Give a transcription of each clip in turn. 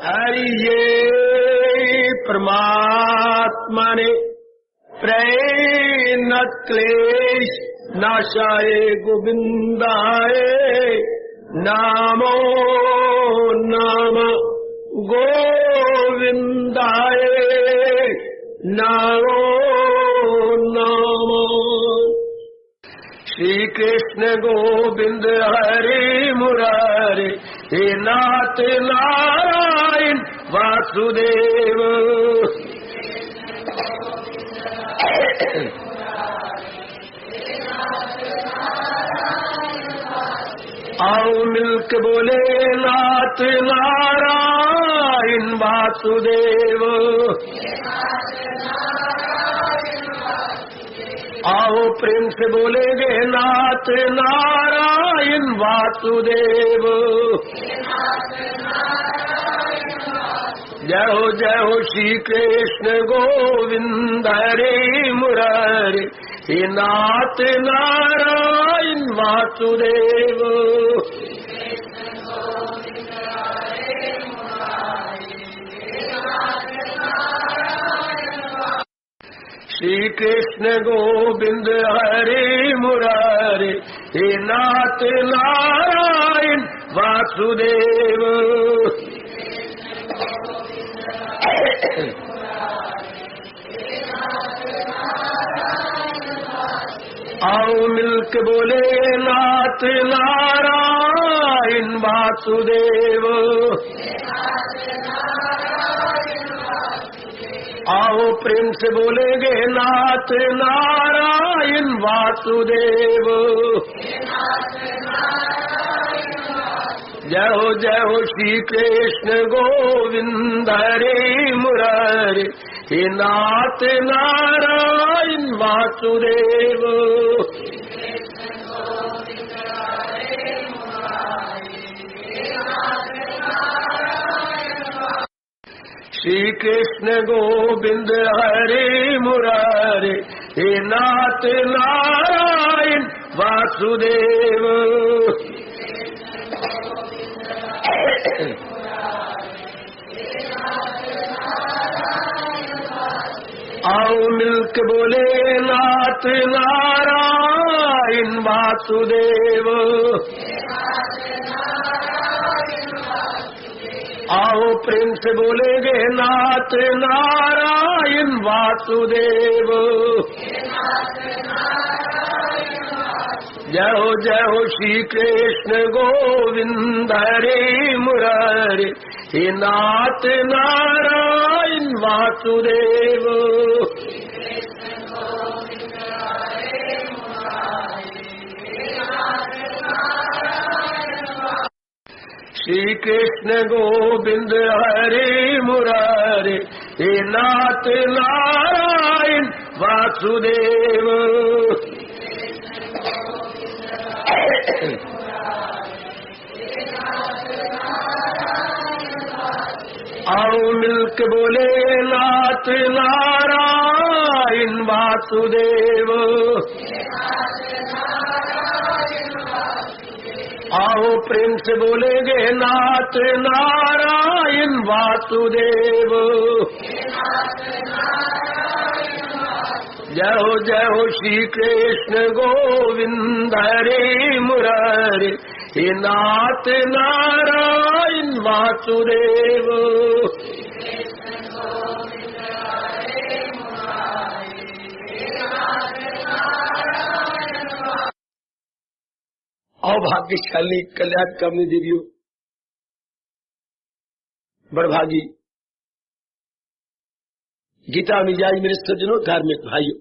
हरि ये परमात्मा ने प्रय न क्लेश नाशाय गोविंदाय नामो नाम गोविंदाय नामो नाम। श्री कृष्ण गोविंद हरे मुरारे हे नाथ नारायण वासुदेव। आओ मिलके बोले नाथ नारायण वासुदेव। आओ प्रेम से बोलेंगे नाथ नारायण वासुदेव। जय हो श्री कृष्ण गोविंद हरे मुरारे हे नाथ नारायण वासुदेव। श्री कृष्ण गोविंद हरे मुरारे हे नाथ नारायण वासुदेव। आओ मिलके बोले नाथ नारायण वासुदेव। आओ प्रेम से बोलेंगे नाथ नारायण वासुदेव। जय हो श्री कृष्ण गोविंद हरे मुरारे हे नाथ नारायण वासुदेव। श्री कृष्ण गोविंद हरे मुरारे हे नाथ नारायण वासुदेव। आओ मिलके बोले नाथ नारायण वासुदेव। आओ प्रेम से बोलेंगे नाथ नारायण वासुदेव। जय हो श्री कृष्ण गोविंद हरे मुरारे हे नाथ नारायण वासुदेव। श्री कृष्ण गोविंद हरे मुरारे हे नाथ नारायण वासुदेव। आओ मिलके बोले नाथ नारायण वासुदेव। आओ प्रेम से बोलेंगे नाथ नारायण वासुदेव। जय हो श्री कृष्ण गोविंद हरे मुरारे हे नाथ नारायण वासुदेव। अभाग्यशाली कल्याणकामी देवियों, बड़भागी गीता मिजाज मेरे सज्जनों, धार्मिक भाइयों,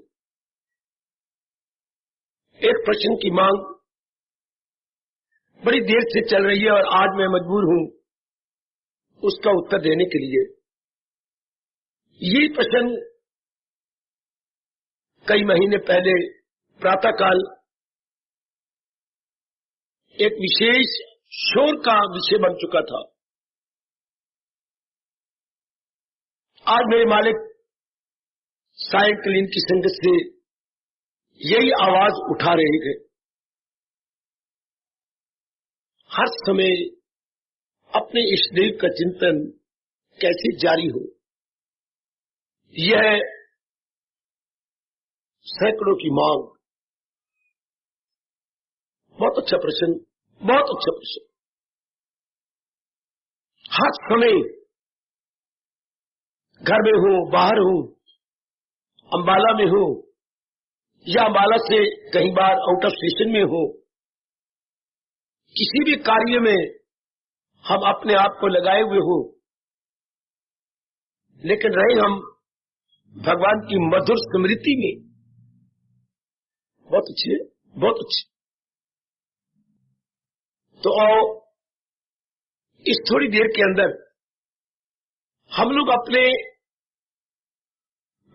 एक प्रश्न की मांग बड़ी देर से चल रही है और आज मैं मजबूर हूं उसका उत्तर देने के लिए। ये प्रश्न कई महीने पहले प्रातःकाल एक विशेष शोर का विषय बन चुका था। आज मेरे मालिक सायंकालीन की संगत से यही आवाज उठा रहे थे। हर समय अपने इष्ट देव का चिंतन कैसे जारी हो, यह सैकड़ों की मांग। बहुत अच्छा प्रश्न, बहुत अच्छा प्रश्न। हर समय घर में हो, बाहर हो, अंबाला में हो या अंबाला से कहीं बार आउट ऑफ स्टेशन में हो, किसी भी कार्य में हम अपने आप को लगाए हुए हो, लेकिन रहे हम भगवान की मधुर स्मृति में। बहुत अच्छी है, बहुत अच्छी। तो आओ इस थोड़ी देर के अंदर हम लोग अपने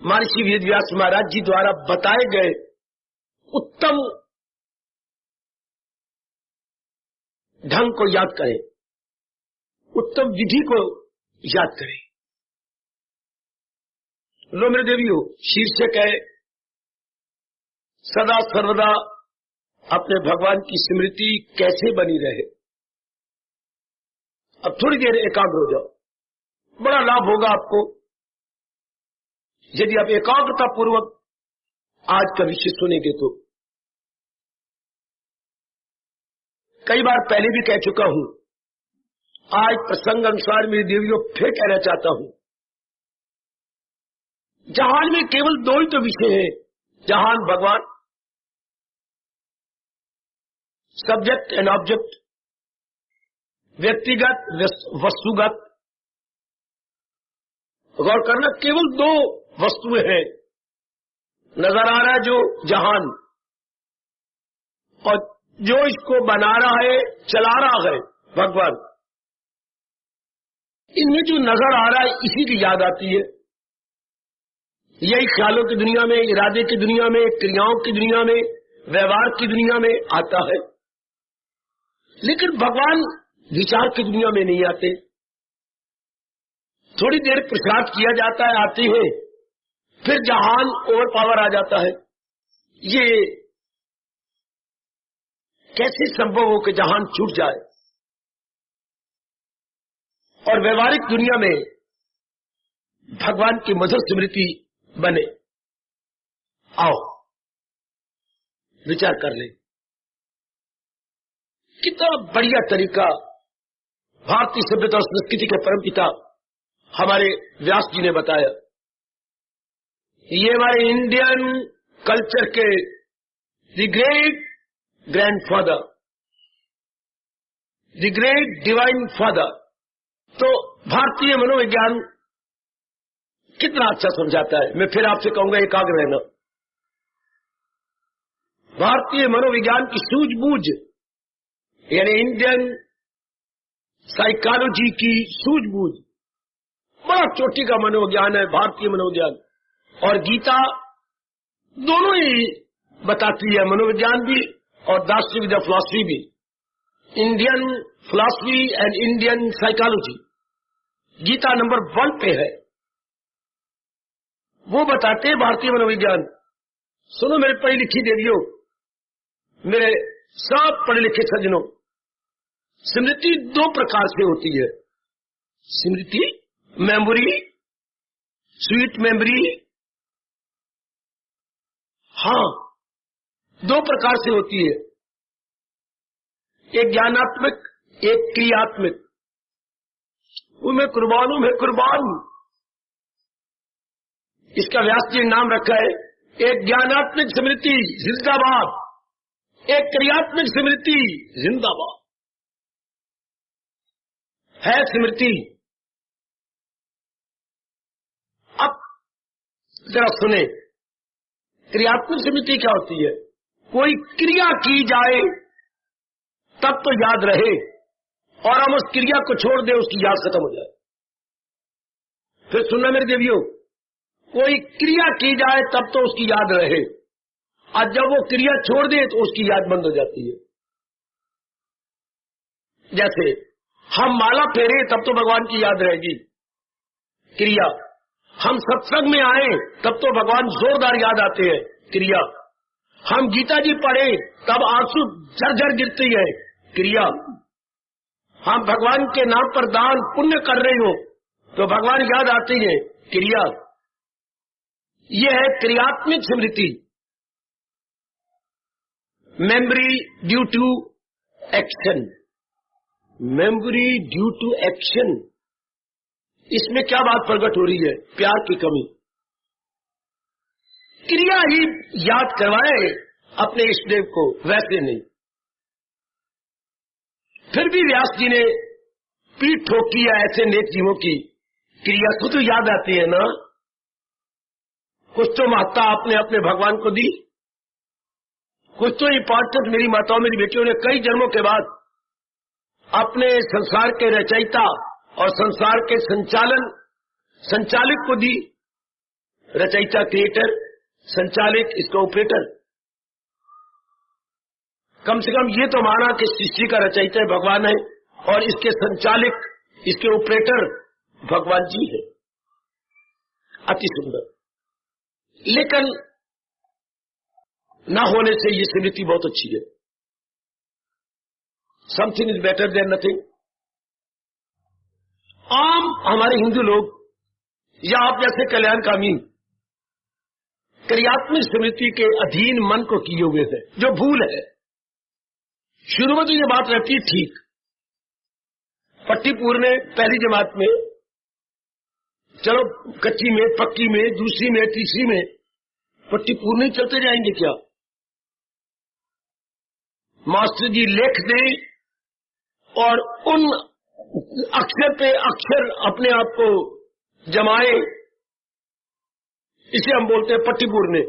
महर्षि वेदव्यास महाराज जी द्वारा बताए गए उत्तम ढंग को याद करें, उत्तम विधि को याद करें। लो मेरे देवियों, शीर्षक है सदा सर्वदा अपने भगवान की स्मृति कैसे बनी रहे। अब थोड़ी देर एकाग्र हो जाओ, बड़ा लाभ होगा आपको यदि आप एकाग्रता पूर्वक आज का विषय सुनेंगे तो। कई बार पहले भी कह चुका हूं, आज प्रसंग अनुसार मेरी देवियों फिर कहना चाहता हूं, जहान में केवल दो ही तो विषय है, जहान भगवान, सब्जेक्ट एंड ऑब्जेक्ट, व्यक्तिगत वस्तुगत। गौर करना, केवल दो वस्तुएं हैं, नजर आ रहा है जो जहान, और जो इसको बना रहा है, चला रहा है, भगवान। इनमें जो नजर आ रहा है इसी की याद आती है। यही ख्यालों की दुनिया में, इरादे की दुनिया में, क्रियाओं की दुनिया में, व्यवहार की दुनिया में आता है, लेकिन भगवान विचार की दुनिया में नहीं आते। थोड़ी देर प्रसाद किया जाता है, आते हैं, फिर जहान ओवर पावर आ जाता है। ये कैसे संभव हो कि जहान छूट जाए और व्यवहारिक दुनिया में भगवान की मधुर स्मृति बने। आओ विचार कर ले, कितना बढ़िया तरीका भारतीय सभ्यता और संस्कृति के परमपिता हमारे व्यास जी ने बताया। ये हमारे इंडियन कल्चर के the great grandfather, the great divine father. तो भारतीय मनोविज्ञान कितना अच्छा समझाता है। मैं फिर आपसे कहूंगा एकाग्र रहना। भारतीय मनोविज्ञान की सूझबूझ, यानी इंडियन साइकोलॉजी की सूझबूझ, बड़ा चोटी का मनोविज्ञान है भारतीय मनोविज्ञान। और गीता दोनों ही बताती है, मनोविज्ञान भी और दार्शनिक विद्या फिलॉसफी भी। Indian philosophy and Indian psychology Gita number 1 पे है। वो बताते हैं भारतीय मनोविज्ञान। सुनो मेरे पढ़ी लिखी देवियों, मेरे सब पढ़े लिखे सज्जनों, स्मृति 2 प्रकार से होती है। स्मृति, मेमोरी, स्वीट मेमोरी। हाँ, 2 प्रकार से होती है, एक ज्ञानात्मक, एक क्रियात्मक। वो मैं कुर्बान हूं, मैं कुर्बान हूं। इसका व्यास जी ने नाम रखा है, एक ज्ञानात्मक स्मृति जिंदाबाद, एक क्रियात्मक स्मृति जिंदाबाद। है स्मृति। अब जरा सुने, क्रियात्मक स्मृति क्या होती है? कोई क्रिया की जाए तब तो याद रहे, और हम उस क्रिया को छोड़ दें, उसकी याद खत्म हो जाए। फिर सुनना मेरे देवियों, कोई क्रिया की जाए तब तो उसकी याद रहे, और जब वो क्रिया छोड़ दे तो उसकी याद बंद हो जाती है। जैसे हम माला फेरे तब तो भगवान की याद रहेगी, क्रिया। हम सत्संग में आए तब तो भगवान जोरदार याद आते हैं, क्रिया। हम गीता जी पढ़े तब आंसू झरझर गिरती है, क्रिया। हम भगवान के नाम पर दान पुण्य कर रहे हो तो भगवान याद आती है क्रिया। यह है क्रियात्मक स्मृति, memory due to action. Memory due to action, इसमें क्या बात प्रकट हो रही है? प्यार की कमी। क्रिया ही याद करवाए अपने इष्टदेव को, वैसे नहीं। फिर भी व्यास जी ने पीठ ठोकी है ऐसे नेक जीवों की, क्रिया को तो याद आती है ना। कुछ तो महत्ता आपने अपने भगवान को दी, कुछ तो इंपॉर्टेंस मेरी माताओं मेरी बेटियों ने कई जन्मों के बाद अपने संसार के रचयिता और संसार के संचालक को दी। रचयिता क्रिएटर, संचालक इसका ऑपरेटर। कम से कम ये तो माना कि सृष्टि का रचयिता भगवान है और इसके संचालक, इसके ऑपरेटर भगवान जी है। अति सुंदर। लेकिन ना होने से ये स्मृति बहुत अच्छी है। Something is better than nothing. आम हमारे हिंदू लोग या आप जैसे कल्याणकामी क्रियात्मक स्मृति के अधीन मन को किए हुए हैं, जो भूल है। शुरू में तो ये बात रहती है ठीक, पट्टी पूरने पहली जमात में, चलो कच्ची में, पक्की में, दूसरी में, तीसरी में पट्टी पूरने चलते जाएंगे क्या? मास्टर जी लिख दें और उन अक्षर पे अक्षर अपने आप को जमाए, इसे हम बोलते हैं पट्टी पूरने।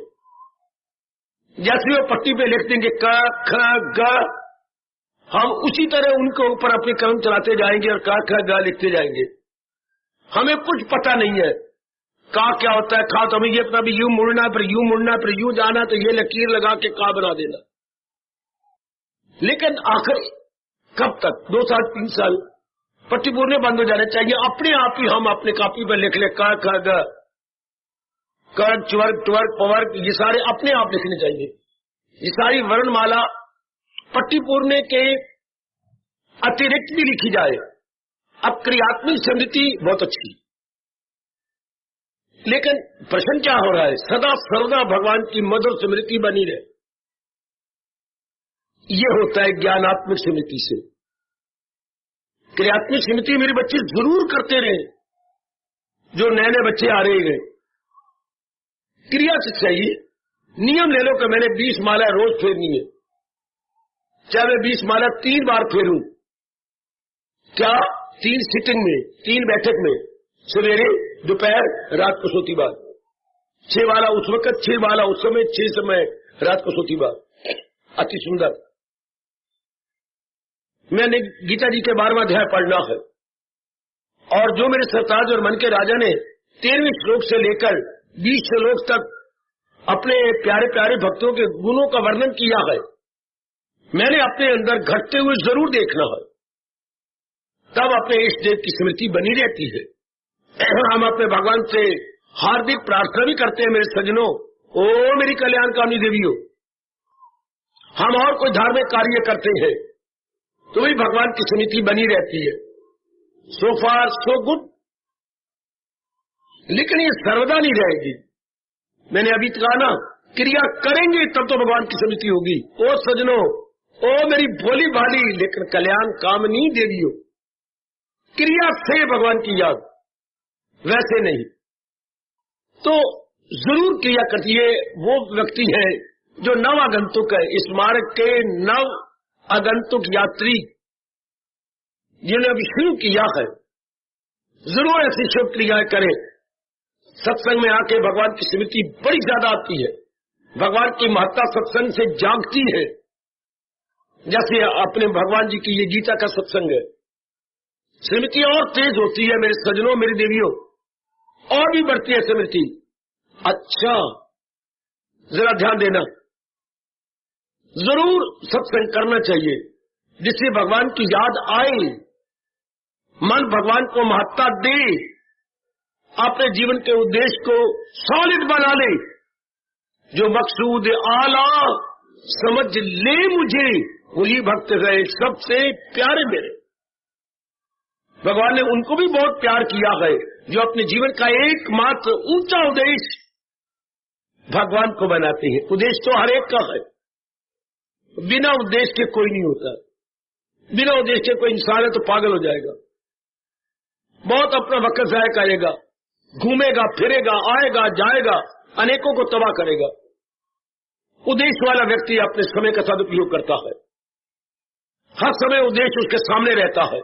जैसे वो पट्टी पे लिख देंगे क ख ग, हम उसी तरह उनके ऊपर अपने कलम चलाते जाएंगे और क ख ग लिखते जाएंगे। हमें कुछ पता नहीं है का क्या होता है। खा तो हमें ये पता भी यूं मुड़ना, फिर यूं मुड़ना, फिर यूं जाना, तो ये लकीर लगा के का बना देना। लेकिन आखिर कब तक? 2 साल 3 साल पट्टी पूरने बंद हो जाने चाहिए। अपने आप ही हम अपने कॉपी पर लिख ले क ख ग, कर्क चवर्ग ट्वर्ग पवर्ग, ये सारे अपने आप लिखने चाहिए। ये सारी वर्णमाला पट्टी पूरने के अतिरिक्त भी लिखी जाए। अब क्रियात्मक स्मृति बहुत अच्छी, लेकिन प्रश्न क्या हो रहा है? सदा सर्वदा भगवान की मधुर स्मृति बनी रहे। ये होता है ज्ञानात्मक स्मृति से। क्रियात्मक स्मृति मेरे बच्चे जरूर करते रहे, जो नए नए बच्चे आ रहे हैं। क्रिया से चाहिए। नियम ले लो कि मैंने 20 माला रोज फेरनी है, चाहे मैं 20 माला 3 बार फेरूं। क्या? 3 सिटिंग में, 3 बैठक में, सवेरे, दोपहर, रात को सोती बार। 6 वाला उस वक्त, 6 वाला उस समय, 6 समय रात को सोती बार। अति सुंदर। मैंने गीता जी के 12वां अध्याय पढ़ना है, और जो मेरे सरताज और मन के राजा ने 13वें श्लोक से लेकर 20 श्लोक तक अपने प्यारे प्यारे भक्तों के गुणों का वर्णन किया है, मैंने अपने अंदर घटते हुए जरूर देखना है। तब अपने इष्ट देव की स्मृति बनी रहती है। हम अपने भगवान से हार्दिक प्रार्थना भी करते हैं, मेरे सज्जनों, ओ मेरी कल्याणकामी देवियों। हम और कोई धार्मिक कार्य करते हैं तो भी भगवान की स्मृति बनी रहती है। सो फार सो गुड। लेकिन ये सर्वदा नहीं रहेगी। मैंने अभी कहा ना, क्रिया करेंगे तब तो भगवान की स्मृति होगी। ओ सज्जनों, ओ मेरी भोली भाली लेकिन कल्याण कामनी देवियों, क्रिया से भगवान की याद, वैसे नहीं। तो जरूर क्रिया करती है वो व्यक्ति है जो नव आगंतुक है। इस मार्ग के नव आगंतुक यात्री जिन्होंने अभी शुरू किया है, जरूर ऐसी शुभ क्रियाएं करें। सत्संग में आके भगवान की स्मृति बड़ी ज्यादा आती है। भगवान की महत्ता सत्संग से जागती है। जैसे अपने भगवान जी की ये गीता का सत्संग है, स्मृति और तेज होती है मेरे सज्जनों, मेरी देवियों, और भी बढ़ती है स्मृति। अच्छा, जरा ध्यान देना, जरूर सत्संग करना चाहिए जिससे भगवान की याद आए, मन भगवान को महत्ता दे, अपने जीवन के उद्देश्य को सॉलिड बना ले। जो मकसूद आला समझ ले मुझे, वही भक्त गए सबसे प्यारे मेरे। भगवान ने उनको भी बहुत प्यार किया है जो अपने जीवन का एकमात्र ऊंचा उद्देश्य भगवान को बनाते हैं। उद्देश्य तो हर एक का है, बिना उद्देश्य के कोई नहीं होता। बिना उद्देश्य के कोई इंसान है तो पागल हो जाएगा, बहुत अपना वक्त जाया करेगा, घूमेगा फिरेगा, आएगा जाएगा, अनेकों को तबाह करेगा। उद्देश्य वाला व्यक्ति अपने समय का सदुपयोग करता है, हर समय उद्देश्य उसके सामने रहता है।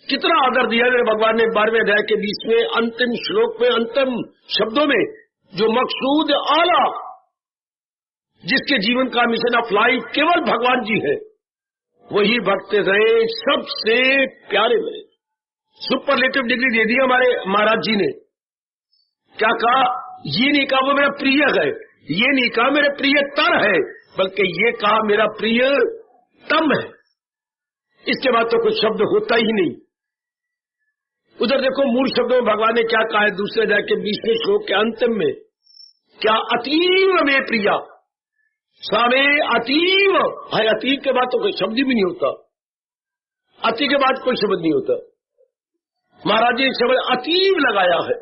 कितना आदर दिया मेरे भगवान ने 12वें अध्याय के 20वें अंतिम श्लोक में, अंतिम शब्दों में, जो मकसूद आला, जिसके जीवन का मिशन ऑफ लाइफ केवल भगवान जी है, वही भक्त रहे सबसे प्यारे मेरे। सुपरलेटिव डिग्री दे दी हमारे महाराज जी ने। क्या कहा? ये नहीं कहा वो मेरा प्रिय है, ये नहीं कहा मेरे प्रियतर है, बल्कि ये कहा मेरा प्रियतम है। इसके बाद तो कुछ शब्द होता ही नहीं। उधर देखो मूल शब्दों में भगवान ने क्या कहा है दूसरे अध्याय के 20वें श्लोक के अंतिम में, क्या अतीव में प्रिया सामे अतीव है। अतीव के बाद तो कोई शब्द भी नहीं होता, अति के बाद कोई शब्द नहीं होता। महाराज जी शब्द अतीव लगाया है,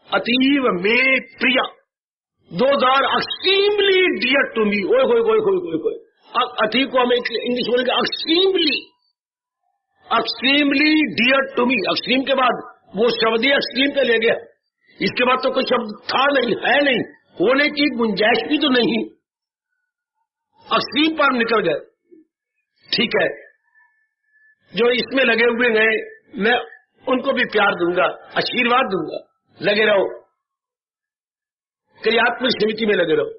अतीव में प्रिया, those are extremely dear to me. ओए होए होए होए होए, अतीव को हम इंग्लिश बोलेंगे extremely, extremely dear to me. Extreme के बाद वो शब्द ही एक्सट्रीम पे ले गया, इसके बाद तो कोई शब्द था नहीं, है नहीं, होने की गुंजाइश भी तो नहीं, एक्सट्रीम पर निकल गए। ठीक है, जो इसमें लगे हुए हैं मैं उनको भी प्यार दूंगा, आशीर्वाद दूंगा, लगे रहो, क्रियात्मक समिति में लगे रहो।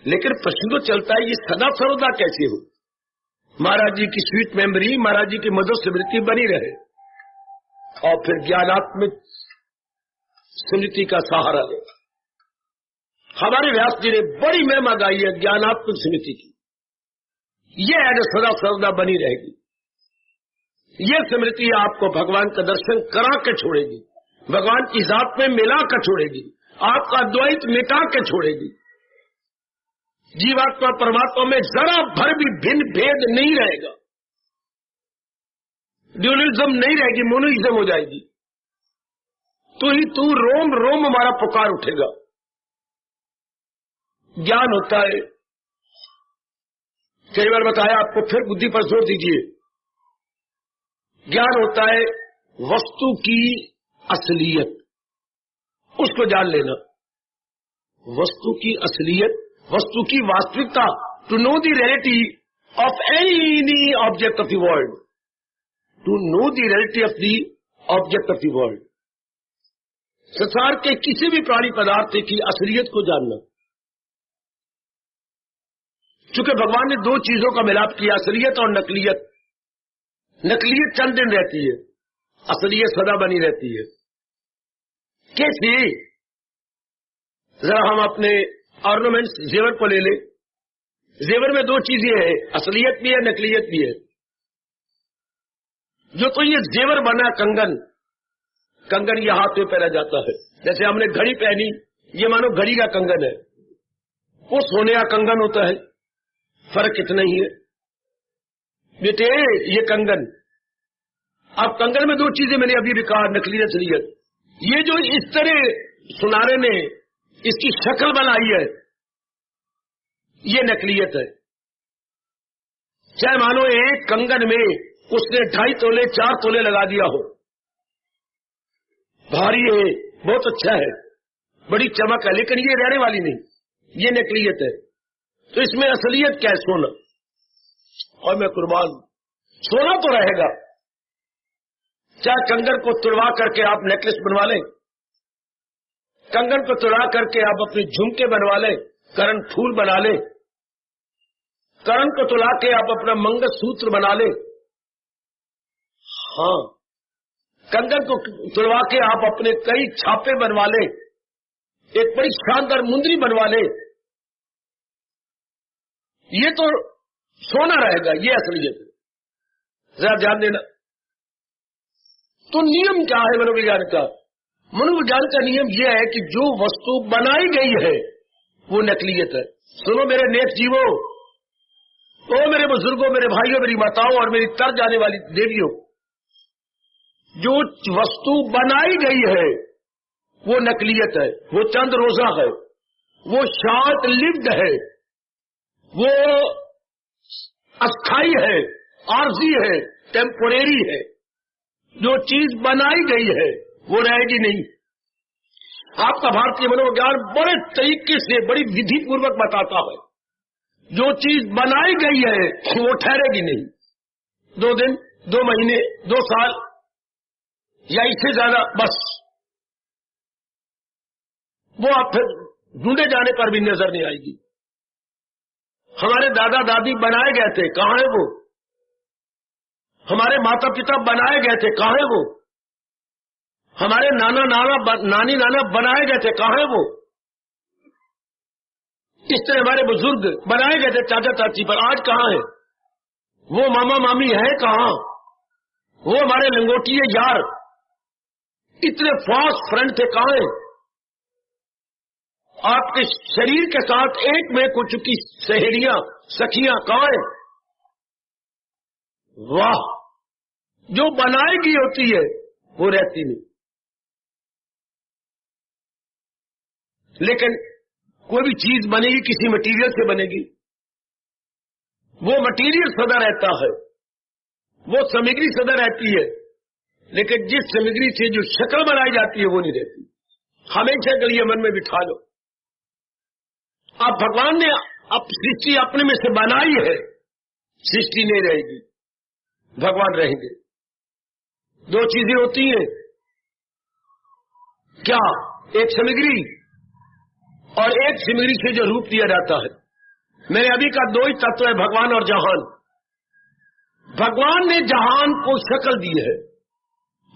लेकिन प्रश्न तो चलता है ये सदा सर्वदा कैसे हो? महाराज जी की स्वीट मेमोरी, महाराज जी की मधुर स्मृति बनी रहे और फिर ज्ञानात्मक स्मृति का सहारा ले। हमारे व्यास जी ने बड़ी महिमा गाई है ज्ञानात्मक स्मृति की, ये है जो सदा सर्वदा बनी रहेगी। ये स्मृति आपको भगवान का दर्शन करा के छोड़ेगी, भगवान की जात में मिला कर छोड़ेगी, आपका द्वैत मिटा के छोड़ेगी। जीवात्मा परमात्मा में जरा भर भी भिन्न भेद नहीं रहेगा, ड्यूलिज्म नहीं रहेगी, मोनोइज्म हो जाएगी। तू ही तू, रोम रोम हमारा पुकार उठेगा। ज्ञान होता है, कई बार बताया आपको, फिर बुद्धि पर जोर दीजिए। ज्ञान होता है वस्तु की असलियत, उसको जान लेना। वस्तु की असलियत, वस्तु की वास्तविकता, to know the reality of any object of the world, to know the reality of the object of the world. संसार के किसी भी प्राणी पदार्थ की असलियत को जानना। चूंकि भगवान ने दो चीजों का मिलाप किया, असलियत और नकलियत। नकलियत चंद दिन रहती है, असलियत सदा बनी रहती है। कैसे? जरा हम अपने ऑर्नामेंट्स, जेवर को ले ले। जेवर में दो चीजें हैं, असलियत भी है, नकलियत भी है। जो तो ये जेवर बना कंगन, कंगन ये हाथ में पहना जाता है। जैसे हमने घड़ी पहनी, ये मानो घड़ी का कंगन है, वो सोने का कंगन होता है। फर्क इतना ही है बेटे, ये कंगन। अब कंगन में दो चीजें मैंने अभी भी कहा, नकलियत असलियत। ये जो इस तरह सुनारे ने इसकी शक्ल बनाई है, ये नकलियत है। चाहे मानो एक कंगन में उसने 2.5 तोले 4 तोले लगा दिया हो, भारी है, बहुत अच्छा है, बड़ी चमक है, लेकिन ये रहने वाली नहीं, ये नकलियत है। तो इसमें असलियत क्या है? सोना। और मैं कुर्बान, सोना तो रहेगा। चाहे कंगन को तुड़वा करके आप नेकलेस बनवा लें, कंगन को तुड़ा करके आप अपने झुमके बनवा लें, करण फूल बना लें, करण को तुला के आप अपना मंगलसूत्र बना लें। हाँ, कंगन को तुड़वा के आप अपने कई छापे बनवा लें, एक बड़ी शानदार मुंदरी बनवा लें, ये तो सोना रहेगा, ये असलियत है। जरा ध्यान देना। तो नियम क्या है मनोविज्ञान का? मनोविज्ञान का नियम यह है कि जो वस्तु बनाई गई है वो नकलियत है। सुनो मेरे नेक जीवों, ओ मेरे बुजुर्गों, मेरे भाइयों, मेरी माताओं और मेरी तर जाने वाली देवियों, जो वस्तु बनाई गई है वो नकलियत है, वो चंद रोजा है, वो शॉर्ट लिव्ड है, वो अस्थाई है, आर्जी है, टेम्पोरेरी है। जो चीज बनाई गई है वो रहेगी नहीं। आपका भारतीय मनोविज्ञान बड़े तरीके से बड़ी विधि पूर्वक बताता है, जो चीज बनाई गई है वो ठहरेगी नहीं। 2 दिन, 2 महीने, 2 साल या इससे ज्यादा, बस वो आप फिर ढूंढे जाने पर भी नजर नहीं आएगी। हमारे दादा दादी बनाए गए थे, कहां है वो? हमारे माता पिता बनाए गए थे, कहां है वो? हमारे नाना नानी नाना बनाए गए थे, कहां है वो? इस तरह हमारे बुजुर्ग बनाए गए थे चाचा चाची पर, आज कहां है वो? मामा मामी है कहां? वो हमारे लंगोटिए यार इतने फास्ट फ्रेंड थे, कहां है? आपके शरीर के साथ एक में हो चुकी सहेलियां सखियां कहां है? वाह, जो बनाएगी होती है वो रहती नहीं। लेकिन कोई भी चीज बनेगी किसी मटेरियल से बनेगी, वो मटेरियल सदा रहता है, वो सामग्री सदा रहती है, लेकिन जिस सामग्री से जो शक्ल बनाई जाती है वो नहीं रहती। हमेशा के लिए मन में बिठा लो, अब भगवान ने अब सृष्टि अपने में से बनाई है, सृष्टि नहीं रहेगी, भगवान रहेंगे। 2 चीजें होती हैं क्या? एक सामग्री और एक सामग्री से जो रूप दिया जाता है। मेरे अभी का 2 ही तत्व है, भगवान और जहान। भगवान ने जहान को शक्ल दी है,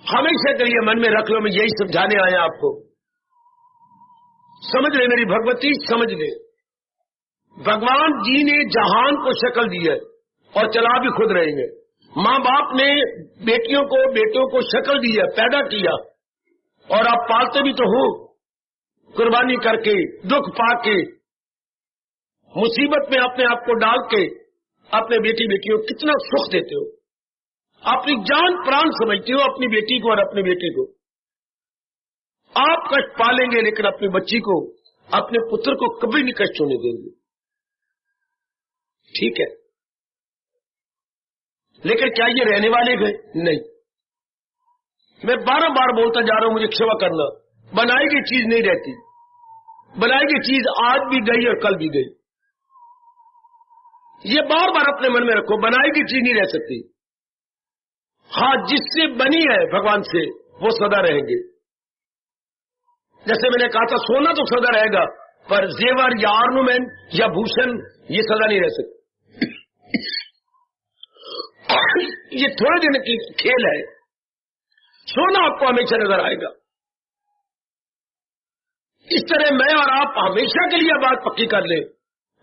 हमेशा के लिए मन में रख लो, मैं यही समझाने आया आपको। समझ ले मेरी भगवती, समझ ले, भगवान जी ने जहान को शक्ल दी है और चला भी खुद रहेंगे। माँ बाप ने बेटियों को बेटों को शक्ल दी है, पैदा किया, और आप पालते भी तो हो, कुर्बानी करके, दुख पाके, मुसीबत में अपने आप को डाल के अपने बेटी बेटियों को कितना सुख देते हो, अपनी जान प्राण समझते हो अपनी बेटी को और अपने बेटे को। आप कष्ट पालेंगे लेकिन अपनी बच्ची को, अपने पुत्र को कभी नहीं कष्ट होने देंगे, ठीक है? लेकिन क्या ये रहने वाले गए? नहीं। मैं बार बोलता जा रहा हूं, मुझे क्षमा करना, बनाई गई चीज नहीं रहती। बनाई गई चीज आज भी गई और कल भी गई। ये बार अपने मन में रखो, बनाई गई चीज नहीं रह सकती। हाँ, जिससे बनी है भगवान से वो सदा रहेंगे। जैसे मैंने कहा था, सोना तो सदा रहेगा, पर जेवर या ऑर्नामेंट या भूषण ये सदा नहीं रह सकते। ये थोड़े दिन की खेल है। सोना आपको हमेशा नजर आएगा। इस तरह मैं और आप हमेशा के लिए बात पक्की कर ले,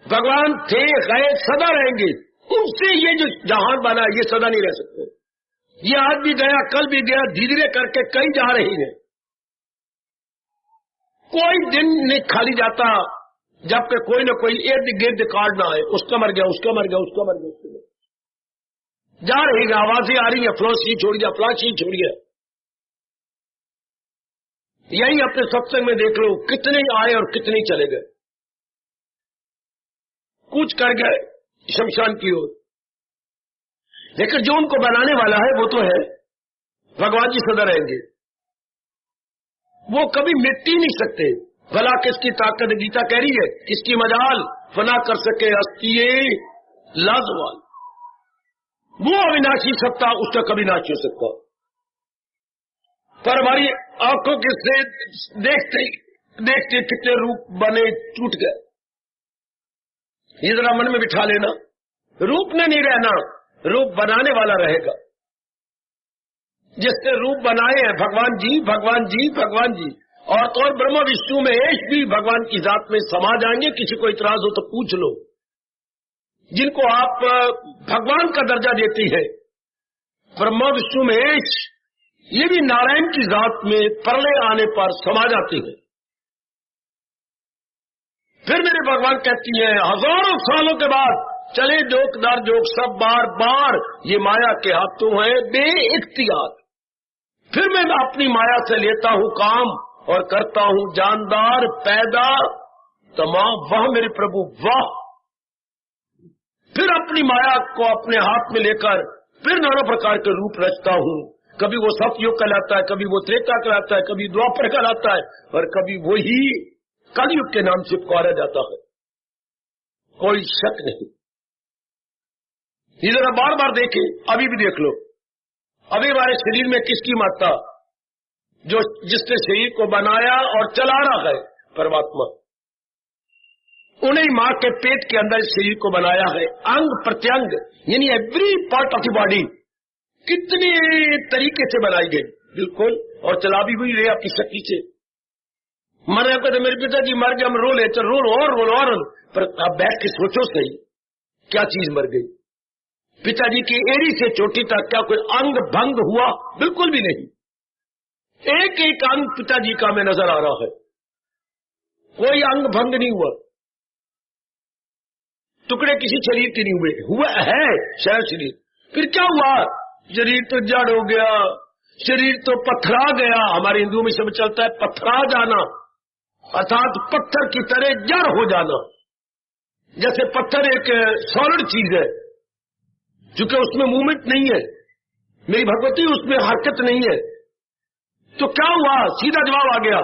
भगवान थे, गए, सदा रहेंगे। उनसे ये जो जहान बना ये सदा नहीं रह सकते। ये आज भी गया, कल भी गया, धीरे धीरे करके कहीं जा रही है। कोई दिन नहीं खाली जाता जबकि कोई न कोई इर्द गिर्द कार्ड ना आए, उसका मर गया, उसका मर गया, उसका मर गया, उसका मर गया। जा रही है, आवाजें आ रही है, फ्लो सी छोड़ गया, फ्ला सी छोड़ गया। यही अपने सत्संग में देख लो, कितने आए और कितने चले गए, कुछ कर गए शमशान की ओर। लेकिन जो उनको बनाने वाला है वो तो है, भगवान जी सदा रहेंगे, वो कभी मिट ही नहीं सकते। भला किसकी ताकत, गीता कह रही है, किसकी मजाल फना कर सके हस्तिये लाजवाल। वो अविनाशी सत्ता, उसका कभी नाश हो सकता। पर हमारी आंखों के से देखते देखते कितने रूप बने, टूट गए। ये जरा मन में बिठा लेना, रूप ने नहीं रहना, रूप बनाने वाला रहेगा। जिसने रूप बनाए हैं भगवान जी, भगवान जी, भगवान जी, और तो और ब्रह्मा विष्णु महेश भी भगवान की जात में समा जाएंगे। किसी को इतराज हो तो पूछ लो। जिनको आप भगवान का दर्जा देती है, ब्रह्मा विष्णु महेश, ये भी नारायण की जात में प्रलय आने पर समा जाते हैं। फिर मेरे भगवान कहती हैं, हजारों सालों के बाद चले जोक दर जोक सब बार बार ये माया के हाथों है बे इख्तियार। फिर मैं अपनी माया से लेता हूं काम और करता हूं जानदार पैदा तमाम। वाह मेरे प्रभु वाह। फिर अपनी माया को अपने हाथ में लेकर फिर नाना प्रकार के रूप रचता हूं। कभी वो सतयुग कहलाता है, कभी वो त्रेता कहलाता है, कभी द्वापर कहलाता है, और कभी वही कलयुग के नाम से पुकारा जाता है। कोई शक नहीं। ये जरा बार बार देखें, अभी भी देख लो, अभी हमारे शरीर में किसकी मात्रा, जो जिसने शरीर को बनाया और चला रहा है, परमात्मा। उन्हें मां के पेट के अंदर शरीर को बनाया है, अंग प्रत्यंग यानी every part of the body कितने तरीके से बनाई गई, बिल्कुल, और चला भी हुई रहे आपकी शक्ति से। मरे को तो मेरे पिताजी मर गए, हम रो ले, चल रो, पर आप बैठ के सोचो सही, क्या चीज मर गई? पिताजी की एड़ी से चोटी तक क्या कोई अंग भंग हुआ? बिल्कुल भी नहीं। एक एक अंग पिताजी का में नजर आ रहा है, कोई अंग भंग नहीं हुआ। टुकड़े किसी शरीर के नहीं हुए, हुआ है शायद शरीर। फिर क्या हुआ? शरीर तो जड़ हो गया, शरीर तो पथरा गया। हमारे हिंदुओं में सब चलता है पथरा जाना, अर्थात पत्थर की तरह जड़ हो जाना। जैसे पत्थर एक सॉलिड चीज है, क्योंकि उसमें मूवमेंट नहीं है, मेरी भगवती उसमें हरकत नहीं है। तो क्या हुआ? सीधा जवाब आ गया,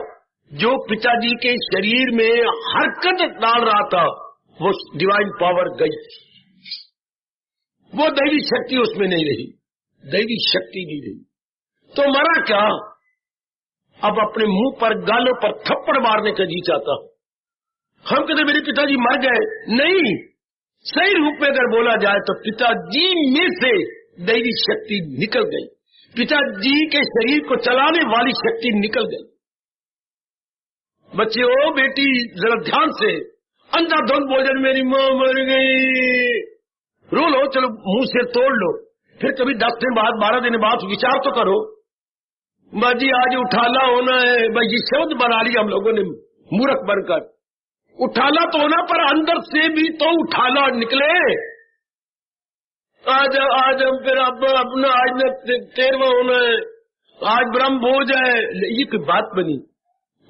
जो पिताजी के शरीर में हरकत डाल रहा था वो डिवाइन पावर गई, वो दैवी शक्ति उसमें नहीं रही, दैवी शक्ति नहीं रही। तो मरा क्या? अब अपने मुंह पर गालों पर थप्पड़ मारने का जी चाहता। हम कहते मेरे पिताजी मर गए, नहीं, सही रूप में अगर बोला जाए तो पिताजी में से दैवी शक्ति निकल गई, पिताजी के शरीर को चलाने वाली शक्ति निकल गई। बच्चे ओ बेटी जरा ध्यान से, अंधाधुंध भोजन मेरी मां मर गई, रो लो, चलो मुंह से तोड़ लो, फिर कभी 10 दिन बाद 12 दिन बाद विचार तो करो, बाजी आज उठाला होना है। भाई ये शब्द बना लिया हम लोगों ने मूर्ख बनकर, उठाला तो होना, पर अंदर से भी तो उठाला निकले। आज हम फिर अपना आज न 13वां होना है, आज ब्रह्म भोज है, ये कोई बात बनी?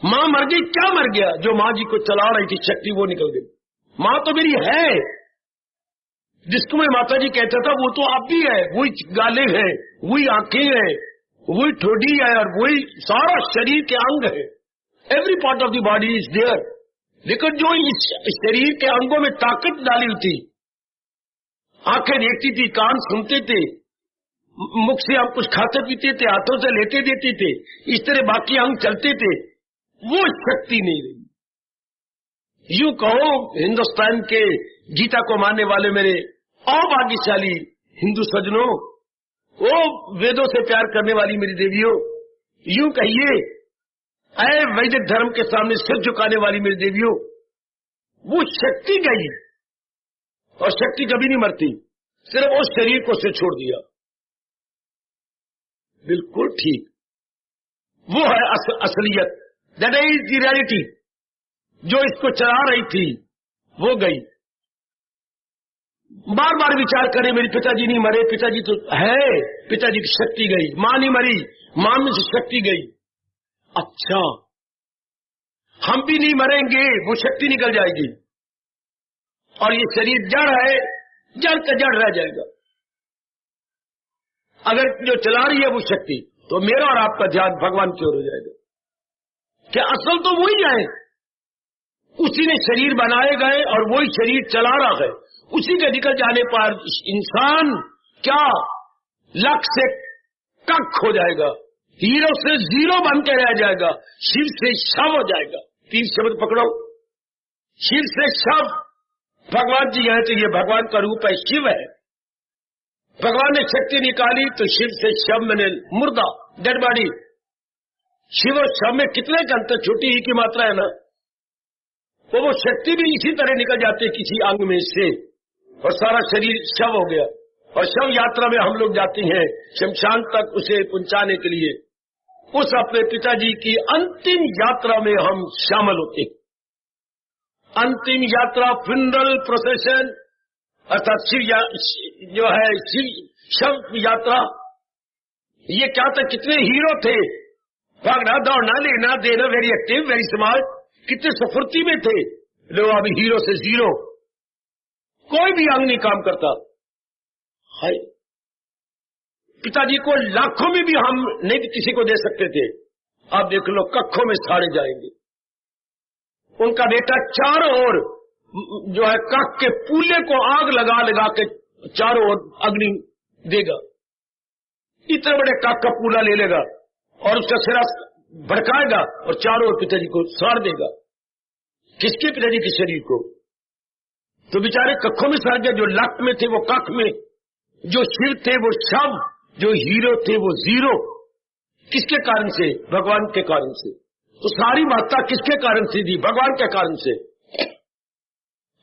मां मर गई, क्या मर गया? जो मां जी को चला रही थी शक्ति वो निकल गई। मां तो मेरी है, जिसको मैं माता जी कहता था वो तो आप भी है, वही गाले हैं, वही आंखें हैं, वही ठोडी है, और वही सारा शरीर के अंग है। Every part of the body is there. लेकिन जो इस शरीर के अंगों में ताकत डाली हुई थी, आंखें देखती थी, कान सुनते थे, मुख से हम कुछ खाते पीते थे, हाथों से लेते देते थे, इस तरह बाकी अंग चलते थे, वो शक्ति नहीं रही। यूं कहो हिंदुस्तान के गीता को मानने वाले मेरे अभाग्यशाली हिंदू सज्जनों, वो वेदों से प्यार करने वाली मेरी देवियों, यूं कहिए ऐ वैदिक धर्म के सामने सिर झुकाने वाली मेरी देवियों, वो शक्ति गई, और शक्ति कभी नहीं मरती, सिर्फ उस शरीर को से छोड़ दिया। बिल्कुल ठीक, वो है असलियत, दैट इज द रियलिटी। जो इसको चला रही थी वो गई। बार बार विचार करें, मेरे पिताजी नहीं मरे, पिताजी तो है, पिताजी की शक्ति गई, मां नहीं मरी, मां में से शक्ति गई। अच्छा, हम भी नहीं मरेंगे, वो शक्ति निकल जाएगी, और ये शरीर जड़ है, जड़ का जड़ रह जाएगा। अगर जो चला रही है वो शक्ति, तो मेरा और आपका ध्यान भगवान की ओर हो जाएगा। क्या असल तो वही है, उसी ने शरीर बनाए गए और वही शरीर चला रहा है। उसी के निकल जाने पर इंसान क्या लक्ष्य से कख हो जाएगा, हीरो से जीरो बन के रह जाएगा, शिव से शव हो जाएगा। 3 शब्द पकड़ो, शिव से शव। भगवान जी हैं तो ये भगवान का रूप है, शिव है। भगवान ने शक्ति निकाली तो शिव से शव, मैंने मुर्दा, डेड बॉडी। शिव और शव में कितने का अंतर, छोटी ही की मात्रा है ना। तो वो शक्ति भी इसी तरह निकल जाती है किसी अंग में से, और सारा शरीर शव हो गया। और शव यात्रा में हम लोग जाते हैं शमशान तक उसे पहुंचाने के लिए। उस अपने पिताजी की अंतिम यात्रा में हम शामिल होते हैं। अंतिम यात्रा, फ्यूनरल प्रोसेशन, अर्थात शिव जो है शिव शव यात्रा, ये क्या था, कितने हीरो थे, भागना दौड़ना लेना देना, वेरी एक्टिव वेरी स्मार्ट, कितने सफुर्ती में थे। लो अभी हीरो से जीरो, कोई भी अंग नहीं काम करता। हाय, पिताजी को लाखों में भी हम नहीं किसी को दे सकते थे, अब देख लो कखों में साड़े जाएंगे। उनका बेटा चारों ओर जो है कख के पूले को आग लगा लगा के चारों ओर अग्नि देगा, इतने बड़े कख का पूला ले लेगा और उसका सिरा भड़काएगा और चारों ओर पिताजी को साड़ देगा। किसके पिताजी के शरीर को? तो बेचारे कखों में साड़ गए, जो लक में थे वो कख में, जो शिव थे वो शव, जो हीरो थे वो जीरो। किसके कारण से? भगवान के कारण से। तो सारी मात्रा किसके कारण से दी? भगवान के कारण से।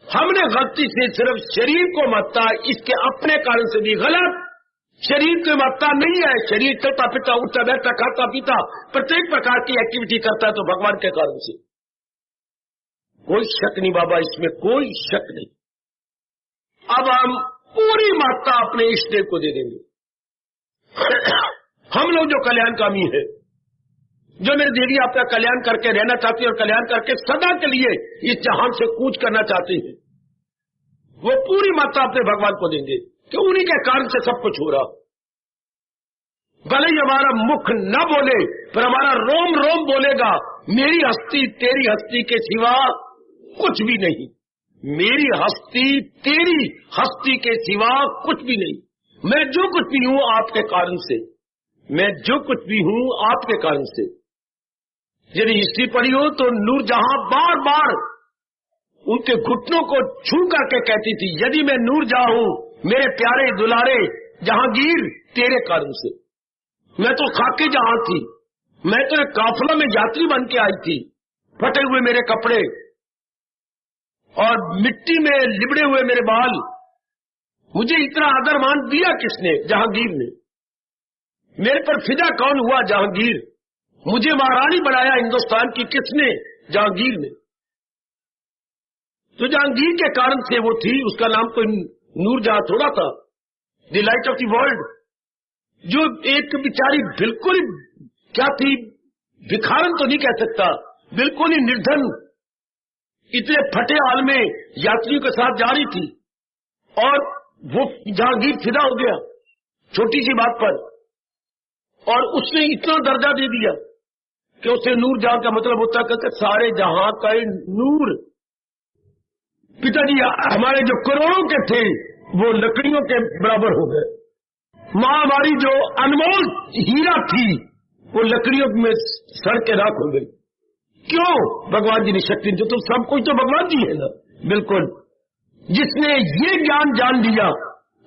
हमने गलती से सिर्फ शरीर को मात्रा इसके अपने कारण से दी। गलत, शरीर की मात्रा नहीं है। शरीर चलता फिरता उठता बैठता खाता पीता प्रत्येक प्रकार की एक्टिविटी करता है तो भगवान के कारण से। कोई शक नहीं बाबा, इसमें कोई शक नहीं। अब हम पूरी मात्रा अपने इष्ट देव को दे देंगे। हम लोग जो कल्याणकामी है, जो मेरी देवी आपका कल्याण करके रहना चाहती है और कल्याण करके सदा के लिए इस जहान से कूच करना चाहती है, वो पूरी मात्रा अपने भगवान को देंगे कि उन्हीं के कारण से सब कुछ हो रहा। भले ही हमारा मुख न बोले पर हमारा रोम रोम बोलेगा, मेरी हस्ती तेरी हस्ती के सिवा कुछ भी नहीं, मेरी हस्ती तेरी हस्ती के सिवा कुछ भी नहीं। मैं जो कुछ भी हूं आपके कारण से, मैं जो कुछ भी हूं आपके कारण से। यदि हिस्ट्री पढ़ी हो तो नूरजहां बार बार उनके घुटनों को छू करके कहती थी, यदि मैं नूरजहां हूं मेरे प्यारे दुलारे जहांगीर तेरे कारण से। मैं तो खाके जहां थी, मैं तो एक काफिला में यात्री बन के आई थी, फटे हुए मेरे कपड़े और मिट्टी में लिबड़े हुए मेरे बाल, मुझे इतना आदर मान दिया किसने? जहांगीर ने। मेरे पर फिदा कौन हुआ? जहांगीर। मुझे महारानी बनाया हिंदुस्तान की किसने? जहांगीर ने। तो जहांगीर के कारण से वो थी, उसका नाम कोई नूरजहां थोड़ा था, the light of the world. जो एक बेचारी बिल्कुल क्या थी, भिखारन तो नहीं कह सकता, बिल्कुल ही निर्धन, इतने फटे हाल में यात्रियों के साथ जा रही थी और वो जहांगीर फिदा हो गया छोटी सी बात पर, और उसने इतना दर्जा दे दिया कि उसे नूरजहां का मतलब होता है कि सारे जहां का नूर। पिताजी हमारे जो करोड़ों के थे वो लकड़ियों के बराबर हो गए। मां हमारी जो अनमोल हीरा थी वो लकड़ियों में सड़ के राख हो गई। क्यों? भगवान जी ने शक्ति, जो तो सब कुछ तो भगवान जी है ना। बिल्कुल, जिसने ये ज्ञान जान लिया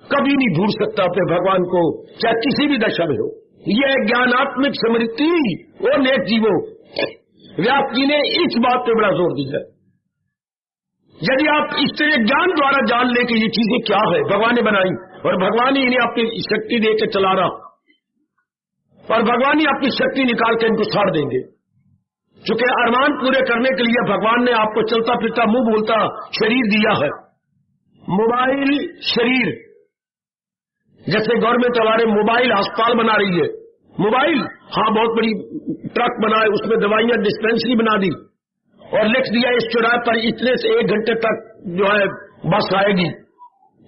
कभी नहीं भूल सकता अपने भगवान को, चाहे किसी भी दशा में हो। यह ज्ञानात्मक समृद्धि और नेक जीवो, व्यास जी ने इस बात पे बड़ा जोर दिया। यदि आप इस तरह ज्ञान द्वारा जान ले कि ये चीजें क्या है, भगवान ने बनाई और भगवान ही इन्हें अपनी शक्ति दे के चला रहा, और भगवान ही अपनी शक्ति निकाल के इनको साड़ देंगे। चूंकि अरमान पूरे करने के लिए भगवान ने आपको चलता फिरता मुंह बोलता शरीर दिया है, मोबाइल शरीर। जैसे गवर्नमेंट हमारे मोबाइल अस्पताल बना रही है, मोबाइल, हाँ, बहुत बड़ी ट्रक बनाए, उसमें दवाइयां डिस्पेंसरी बना दी और लिख दिया इस चौराहे पर इतने से 1 घंटे तक जो है बस आएगी।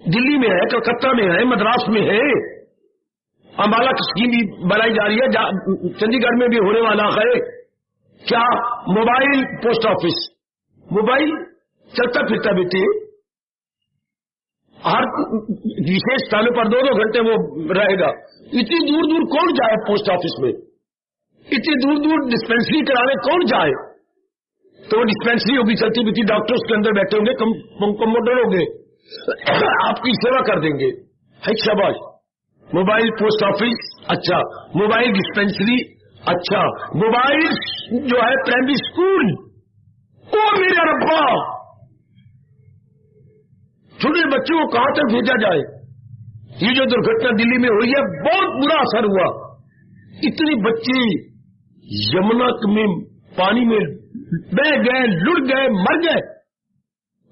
दिल्ली में है, कलकत्ता में है, मद्रास में है, अम्बाला की स्कीम भी बनाई जा रही है, चंडीगढ़ में भी होने वाला है। क्या? मोबाइल पोस्ट ऑफिस, मोबाइल चलता फिरता बेटे, हर विशेष स्थानों पर 2-2 घंटे वो रहेगा। इतनी दूर दूर कौन जाए पोस्ट ऑफिस में? इतनी दूर दूर डिस्पेंसरी कराने कौन जाए? तो वो डिस्पेंसरी होगी चलती फिरती, डॉक्टर उसके अंदर बैठे होंगे, कंपाउंडर होंगे, आपकी सेवा कर देंगे। है शाबाश। मोबाइल पोस्ट ऑफिस अच्छा, मोबाइल डिस्पेंसरी अच्छा, मोबाइल जो है प्राइमरी स्कूल, ओ मेरा रब्बा, छोटे बच्चों को कहां तक भेजा जाए? ये जो दुर्घटना दिल्ली में हुई है, बहुत बुरा असर हुआ। इतने बच्चे यमुना में पानी में बह गए, लुढ़ गए, मर गए।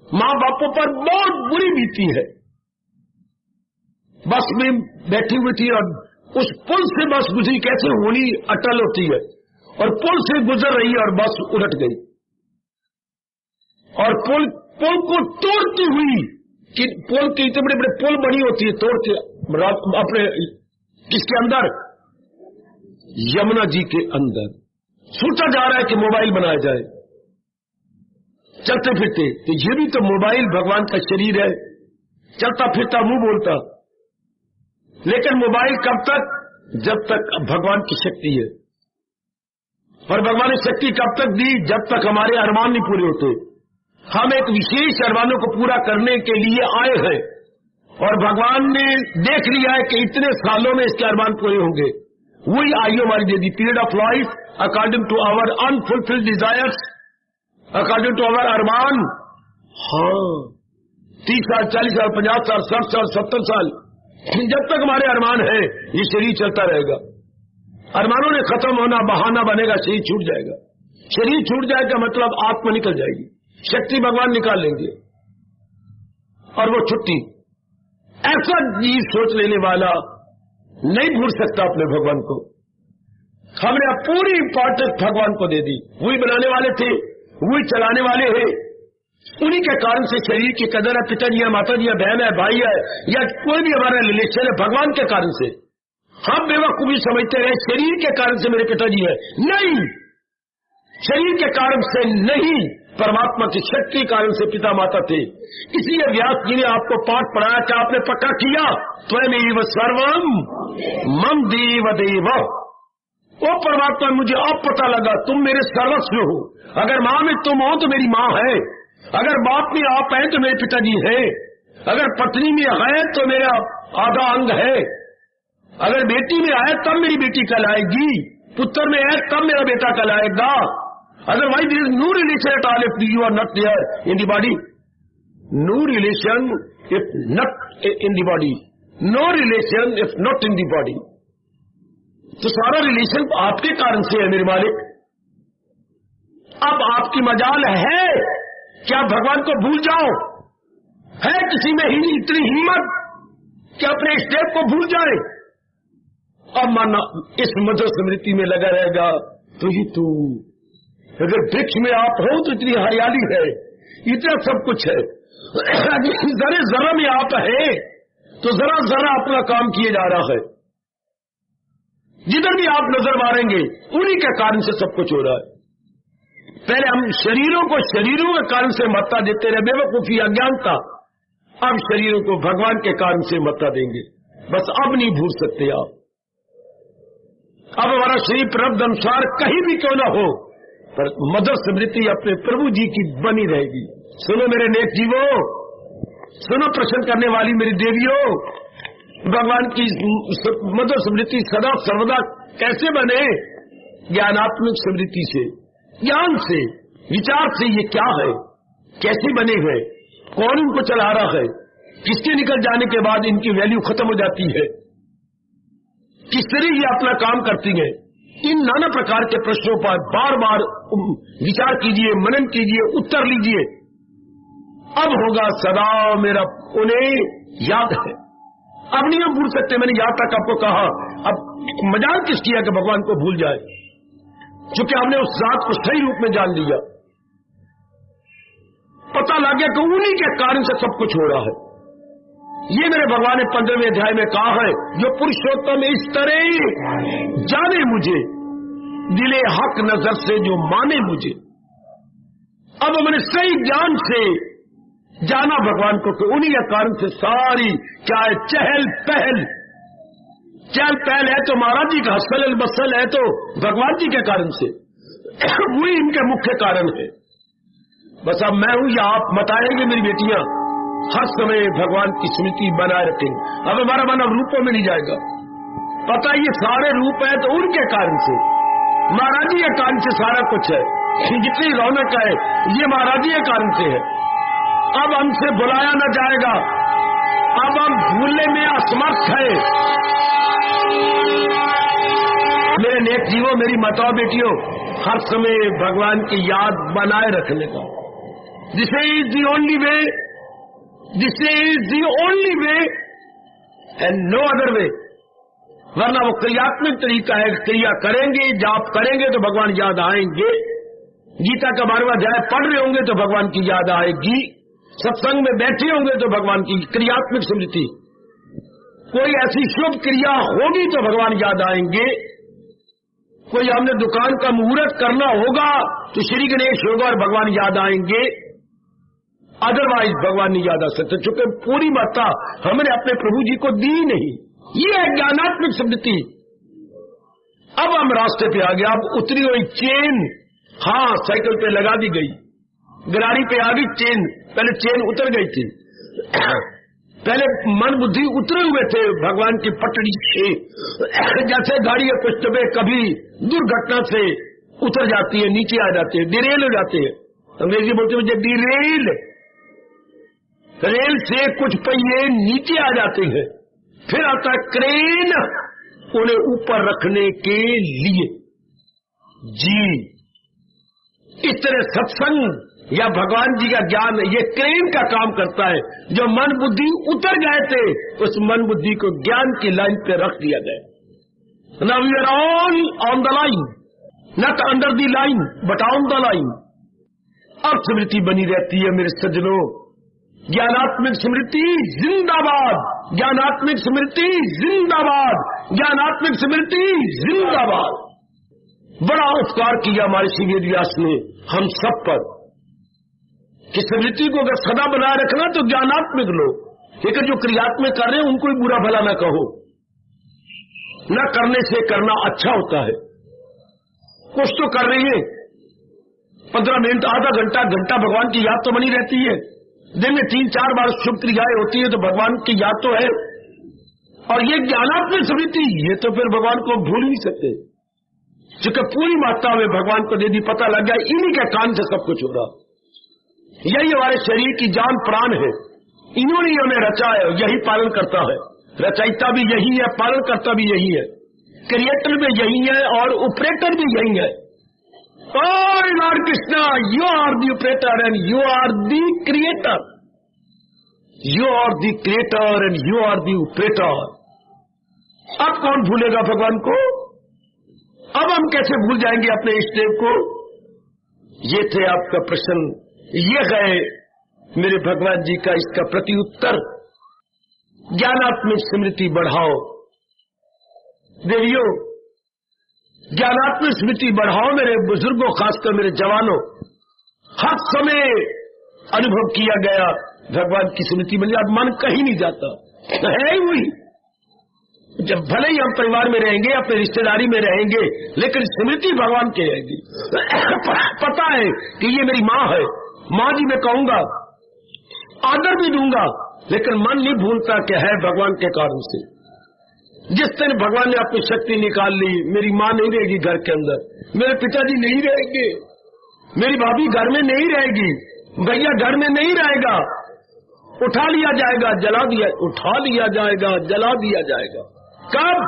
मां बापों पर बहुत बुरी बीती है। बस में बैठी हुई थी और उस पुल से बस गुजरी, कैसे होनी अटल होती है, और पुल से गुजर रही है और बस उलट गई, और पुल को तोड़ती हुई, कि पुल के इतने बड़े बड़े पुल बनी होती है, तोड़ते अपने किसके अंदर, यमुना जी के अंदर। सोचा जा रहा है कि मोबाइल बनाया जाए चलते फिरते, तो ये भी तो मोबाइल भगवान का शरीर है, चलता फिरता मुंह बोलता। लेकिन मोबाइल कब तक, जब तक भगवान की शक्ति है, और भगवान ने शक्ति कब तक दी, जब तक हमारे अरमान नहीं पूरे होते। हम एक विशेष अरमानों को पूरा करने के लिए आए हैं, और भगवान ने देख लिया है कि इतने सालों में इसके अरमान पूरे होंगे। वही आयु हमारी दे दी, period of life according to our unfulfilled desires, according to our अरमान। हाँ, 30 साल, 40 साल, 50 साल, 60 साल, 70 साल, जब तक हमारे अरमान है ये शरीर चलता रहेगा। अरमानों ने खत्म होना बहाना बनेगा, शरीर छूट जाएगा। शरीर छूट जाएगा मतलब आत्मा निकल जाएगी, शक्ति भगवान निकाल लेंगे, और वो छुट्टी। ऐसा जीव सोच लेने वाला नहीं भूल सकता अपने भगवान को। हमने अब पूरी इंपॉर्टेंस भगवान को दे दी। वही बनाने वाले थे, वही चलाने वाले हैं, उन्हीं के कारण से शरीर की कदर है। पिताजी है, माताजी है, बहन है, भाई है, या कोई भी हमारा रिलेशन है, भगवान के कारण से। हम बेवकूफी समझते रहे शरीर के कारण से मेरे पिताजी है, नहीं, शरीर के कारण से नहीं, परमात्मा की शक्ति के कारण से पिता माता थे। इसलिए व्यास जी ने आपको पाठ पढ़ाया कि आपने पक्का किया, त्वमेव सर्वम मम देव देव। ओ परमात्मा, मुझे अब पता लगा तुम मेरे सर्वस्व हो। अगर माँ में तुम हो तो मेरी माँ है, अगर बाप में आप हैं तो मेरे पिताजी है, अगर पत्नी में है तो मेरा आधा अंग है, अगर बेटी में है तब मेरी बेटी कहलाएगी, पुत्र में है तब मेरा बेटा कहलाएगा। Otherwise there is no relation at all if you are not there in the body. No relation if not in the body. No relation if not in the body. तो सारा रिलेशन आपके कारण से है मेरे मालिक। अब आपकी मजाल है क्या भगवान को भूल जाओ? है किसी में ही इतनी हिम्मत कि अपने स्टेप को भूल जाए? अब माना इस मधुर स्मृति में लगा रहेगा तो ही तू, अगर वृक्ष में आप हो तो इतनी हरियाली है, इतना सब कुछ है, जरा जरा में आप है तो जरा जरा अपना काम किए जा रहा है। जिधर भी आप नजर मारेंगे उन्हीं के कारण से सब कुछ हो रहा है। पहले हम शरीरों को शरीरों के कारण से महत्ता देते रहे, बेवकूफी, अज्ञानता। अब शरीरों को भगवान के कारण से महत्ता देंगे। बस अब नहीं भूल सकते आप। अब हमारा शरीर प्रारब्ध अनुसार कहीं भी क्यों न हो, पर मधुर स्मृति अपने प्रभु जी की बनी रहेगी। सुनो मेरे नेक जीवो, सुनो प्रश्न करने वाली मेरी देवियों, भगवान की मधुर स्मृति सदा सर्वदा कैसे बने? ज्ञानात्मक स्मृति से, ज्ञान से, विचार से। ये क्या है, कैसे बने हैं, कौन इनको चला रहा है, किसके निकल जाने के बाद इनकी वैल्यू खत्म हो जाती है, किस तरह ये अपना काम करती है। इन नाना प्रकार के प्रश्नों पर बार बार विचार कीजिए, मनन कीजिए, उत्तर लीजिए। अब होगा सदा मेरा उन्हें याद है। अब नहीं हम भूल सकते। मैंने यहां तक आपको कहा, अब मजाक किस किया कि भगवान को भूल जाए, क्योंकि हमने उस जात को सही रूप में जान लिया। पता लग गया कि उन्हीं के कारण से सब कुछ हो रहा है। ये मेरे भगवान ने 15वें अध्याय में कहा है, जो पुरुषोत्तम इस तरह जाने मुझे, दिले हक नजर से जो माने मुझे। अब मैंने सही ज्ञान से जाना भगवान को, कि उन्हीं के कारण से सारी क्या है चहल पहल है तो महाराज जी का, हसल बसल है तो भगवान जी के कारण से, वही इनके मुख्य कारण है। बस अब मैं हूं या आप मत आएंगे मेरी बेटियां, हर समय भगवान की स्मृति बनाए रखेंगे। अब हमारा मन अब रूपों में नहीं जाएगा। पता ये सारे रूप है तो उनके कारण से, महाराज जी के कारण से सारा कुछ है। जितनी रौनक है ये महाराज जी के कारण से है। अब हमसे बुलाया न जाएगा, अब हम भूलने में असमर्थ है। मेरे नेक जीवों, मेरी माताओं बेटियों, हर समय भगवान की याद बनाए रखने का, this is the only way, this is the only way and no other way. वरना वो क्रियात्मक तरीका है, क्रिया करेंगे, जाप करेंगे तो भगवान याद आएंगे। गीता का 12वां अध्याय पढ़ रहे होंगे तो भगवान की याद आएगी। सत्संग में बैठे होंगे तो भगवान की क्रियात्मक स्मृति, कोई ऐसी शुभ क्रिया होगी तो भगवान याद आएंगे। कोई हमने दुकान का मुहूर्त करना होगा तो श्री गणेश होगा और भगवान याद आएंगे, अदरवाइज भगवान नहीं याद आ सकते, चूंकि पूरी मात्रा हमने अपने प्रभु जी को दी नहीं। ये है ज्ञानात्मक स्मृति। अब हम रास्ते पे आ गए, अब उतरी हुई चेन, हाँ साइकिल पे लगा दी गई, गरारी पे आ गई चेन, पहले चेन उतर गई थी। पहले मन बुद्धि उतरे हुए थे भगवान की पटड़ी से, जैसे गाड़ी या कुछ पे कभी दुर्घटना से उतर जाती है, नीचे आ जाती है, डिरेल हो जाते हैं। अंग्रेजी बोलते हुए डिरेल, रेल से कुछ पहिए नीचे आ जाते हैं, फिर आता है क्रेन उन्हें ऊपर रखने के लिए। जी इस तरह सत्संग या भगवान जी का ज्ञान ये क्रेन का काम करता है। जो मन बुद्धि उतर गए थे उस मन बुद्धि को ज्ञान की लाइन पे रख दिया गया। Now we are all on the line, not under the line but on the line. अब स्मृति बनी रहती है मेरे सज्जनों, ज्ञानात्मक स्मृति जिंदाबाद, ज्ञानात्मक स्मृति जिंदाबाद, ज्ञानात्मक स्मृति जिंदाबाद। बड़ा उपकार किया हमारे श्री वेद व्यास ने हम सब पर कि स्मृति को अगर सदा बनाए रखना तो ज्ञानात्मक लो, लेकिन जो क्रियात्मक कर रहे हैं उनको ही बुरा भला न कहो। न करने से करना अच्छा होता है। कुछ तो कर रही है, 15 मिनट, आधा घंटा, घंटा भगवान की याद तो बनी रहती है। दिन में 3-4 बार शुभ क्रियाएं होती है तो भगवान की याद तो है। और ये ज्ञानात्मक स्मृति, ये तो फिर भगवान को भूल नहीं सकते, क्योंकि पूरी मात्रा में भगवान को यदि पता लग गया इन्हीं के कान से सब कुछ हो रहा। यही हमारे शरीर की जान प्राण है, इन्होंने हमें रचा है, यही पालन करता है। रचयिता भी यही है, पालन करता भी यही है, क्रिएटर भी यही है और ऑपरेटर भी यही है। Oh Lord Krishna, you are the operator and you are the creator. You are the creator and you are the operator. अब कौन भूलेगा भगवान को? अब हम कैसे भूल जाएंगे अपने इष्ट देव को? ये थे आपका प्रश्न, ये गए मेरे भगवान जी का इसका प्रत्युत्तर। ज्ञानात्मक स्मृति बढ़ाओ देवियों, ज्ञानात्मक स्मृति बढ़ाओ मेरे बुजुर्गों, खासकर मेरे जवानों। हर समय अनुभव किया गया भगवान की स्मृति में अब मन कहीं नहीं जाता है ही वही। जब भले ही हम परिवार में रहेंगे, अपने रिश्तेदारी में रहेंगे, लेकिन स्मृति भगवान की रहेगी। पता है कि ये मेरी माँ है, माँ जी मैं कहूंगा, आदर भी दूंगा, लेकिन मन नहीं भूलता कि है भगवान के कारण से। जिस दिन भगवान ने अपनी शक्ति निकाल ली, मेरी माँ नहीं रहेगी घर के अंदर, मेरे पिताजी नहीं रहेंगे, मेरी भाभी घर में नहीं रहेगी, भैया घर में नहीं रहेगा, उठा लिया जाएगा, जला दिया, उठा लिया जाएगा, जला दिया जाएगा। कब?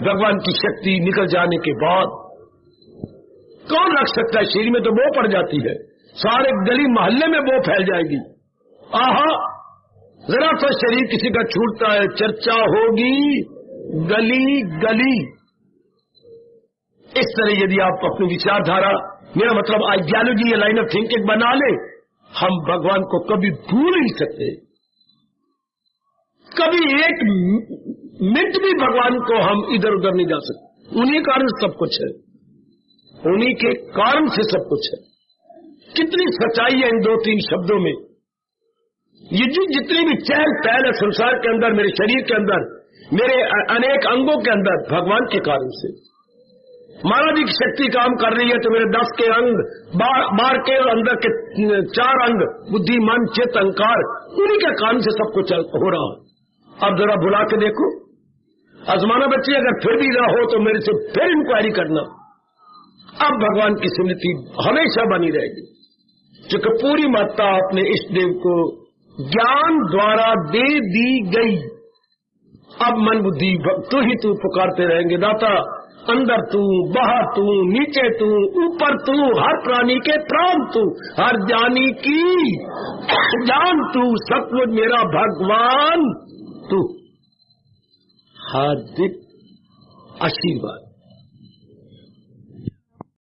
भगवान की शक्ति निकल जाने के बाद। कौन रख सकता है? शरीर में तो वो पड़ जाती है, सारे गली मोहल्ले में वो फैल जाएगी। आहा, जरा सा शरीर किसी का छूटता है, चर्चा होगी गली गली। इस तरह यदि आप अपनी विचारधारा, मेरा मतलब आइडियोलॉजी या लाइन ऑफ थिंकिंग बना ले, हम भगवान को कभी भूल नहीं सकते। कभी एक मिनट भी भगवान को हम इधर उधर नहीं जा सकते। उन्हीं कारण सब कुछ है, उन्हीं के कारण से सब कुछ है। कितनी सच्चाई है इन 2-3 शब्दों में। ये जितनी भी चहल पहल है संसार के अंदर, मेरे शरीर के अंदर, मेरे अनेक अंगों के अंदर, भगवान के कारण से। महाराज की शक्ति काम कर रही है तो मेरे 10 के अंग, बाहर के अंदर के 4 अंग, बुद्धि मन चित्त अहंकार, उन्हीं के कारण से सब कुछ हो रहा है। अब जरा बुला के देखो, आजमाना बच्चे, अगर फिर भी ना हो तो मेरे से फिर इंक्वायरी करना। अब भगवान की स्मृति हमेशा बनी रहेगी, क्योंकि पूरी मात्रा अपने इष्ट देव को ज्ञान द्वारा दे दी गई। अब मन बुद्धि तू ही तू पुकारते रहेंगे, दाता अंदर तू, बाहर तू, नीचे तू, ऊपर तू, हर प्राणी के प्राण तू, हर जानी की जान तू, सचमुच मेरा भगवान तू। हार्दिक आशीर्वाद।